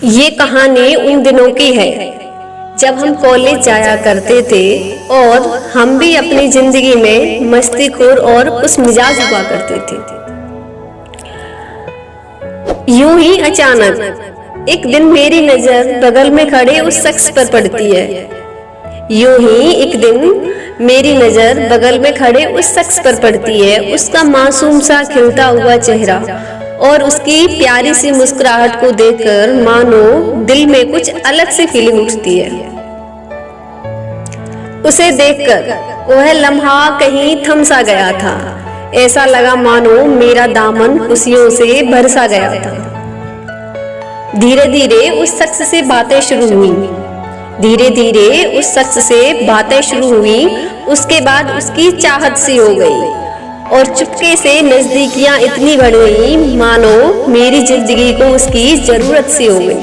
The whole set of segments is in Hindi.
ये कहानी उन दिनों की है जब हम कॉलेज जाया करते थे और हम भी अपनी जिंदगी में मस्तीखोर और उस मिजाज हुआ करते थे। यूं ही अचानक एक दिन मेरी नजर बगल में खड़े उस शख्स पर पड़ती है। यूं ही एक दिन मेरी नजर बगल में खड़े उस शख्स पर पड़ती है। उसका मासूम सा खिलता हुआ चेहरा और उसकी प्यारी सी मुस्कुराहट को देखकर मानो दिल में कुछ अलग सी फीलिंग उठती है। उसे देखकर वह लम्हा कहीं थम सा गया था। ऐसा लगा मानो मेरा दामन खुशियों से भर सा गया था। धीरे धीरे उस शख्स से बातें शुरू हुई। धीरे धीरे उस शख्स से बातें शुरू हुई। उसके बाद उसकी चाहत सी हो गई और चुपके से नजदीकियां इतनी बढ़ गई मानो मेरी जिंदगी को उसकी जरूरत सी हो गई।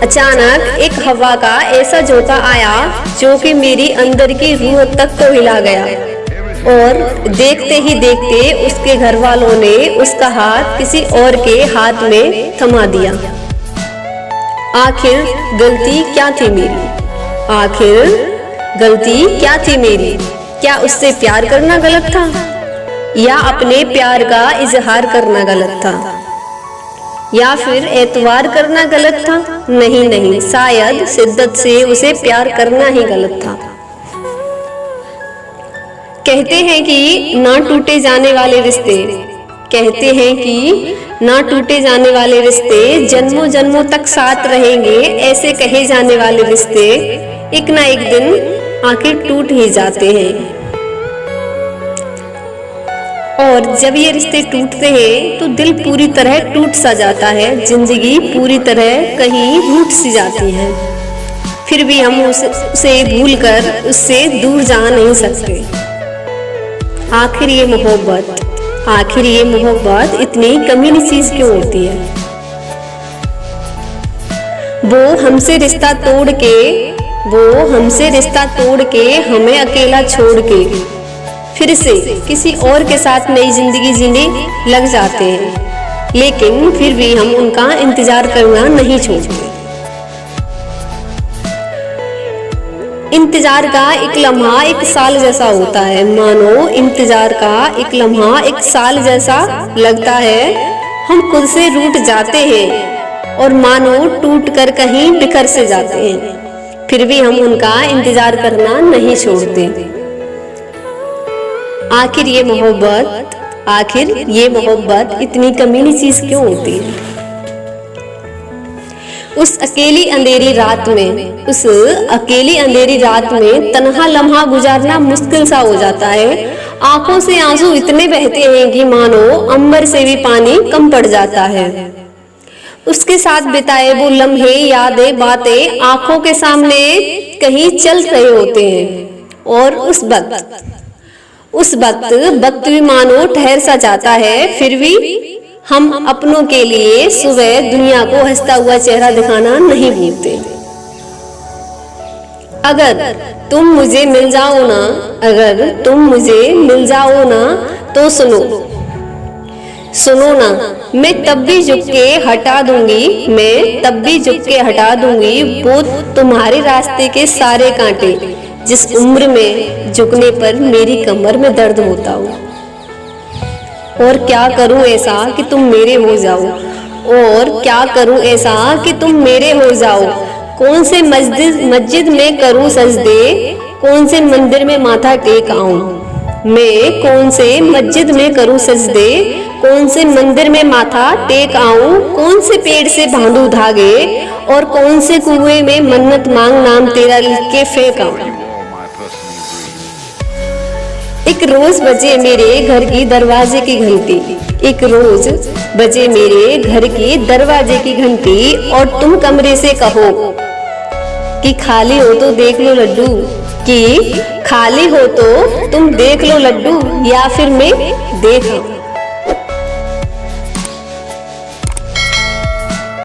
अचानक एक हवा का ऐसा झोंका आया जो कि मेरी अंदर की रूह तक को हिला गया और देखते ही देखते उसके घर वालों ने उसका हाथ किसी और के हाथ में थमा दिया। आखिर गलती क्या थी मेरी? गलती क्या थी मेरी? क्या उससे प्यार करना गलत था या अपने प्यार का इजहार करना गलत था या फिर एतवार करना गलत था? नहीं, शायद शिद्दत से उसे प्यार करना ही गलत था। कहते हैं कि ना टूटे जाने वाले रिश्ते जन्मों जन्मों तक साथ रहेंगे। ऐसे कहे जाने वाले रिश्ते एक ना एक दिन आखिर टूट ही जाते हैं। और जब ये रिश्ते टूटते हैं तो दिल पूरी तरह टूट सा जाता है। जिंदगी पूरी तरह कहीं रूठ सी जाती है। फिर भी हम उसे भूलकर उससे दूर जा नहीं सकते। आखिर ये मोहब्बत इतनी कमीनी चीज क्यों होती है? वो हमसे रिश्ता तोड़ के हमें अकेला छोड़ के फिर से किसी और के साथ नई जिंदगी जीने लग जाते हैं, लेकिन फिर भी हम उनका इंतजार करना नहीं छोड़ते। इंतजार का एक लम्हा एक साल जैसा होता है। मानो इंतजार का एक लम्हा एक साल जैसा लगता है। हम खुद से रूठ जाते हैं और मानो टूट कर कहीं बिखर से जाते हैं, फिर भी हम उनका इंतजार करना नहीं छोड़ते। आखिर ये मोहब्बत इतनी कमीनी चीज क्यों होती है? उस अकेली अंधेरी रात में तन्हा लम्हा गुजारना मुश्किल सा हो जाता है। आंखों से आंसू इतने बहते हैं कि मानो अंबर से भी पानी कम पड़ जाता है। उसके साथ बिताए वो लम्हे, यादें, बातें आंखों के सामने कहीं चल रहे होते हैं और उस वक्त भी मानो ठहर सा जाता है। फिर भी हम अपनों के लिए सुबह दुनिया को हंसता हुआ चेहरा दिखाना नहीं भूलते। अगर तुम मुझे मिल जाओ ना तो सुनो ना, मैं तब भी झुक के हटा दूंगी वो तुम्हारे रास्ते के सारे कांटे, जिस उम्र में झुकने पर मेरी कमर में दर्द होता हो। और क्या करूं ऐसा कि तुम मेरे हो जाओ। कौन से मस्जिद में करूं सजदे, कौन से मंदिर में माथा टेक आऊं मैं? कौन से मस्जिद में करूं सजदे, कौन से मंदिर में माथा टेक आऊं? कौन से पेड़ से बांधूं धागे और कौन से कुएं में मन्नत मांग नाम तेरा लिख के फेंक आऊं? एक रोज बजे मेरे घर की दरवाजे की घंटी और तुम कमरे से कहो कि खाली हो तो देख लो लड्डू, तुम देख लो लड्डू, या फिर मैं देखा।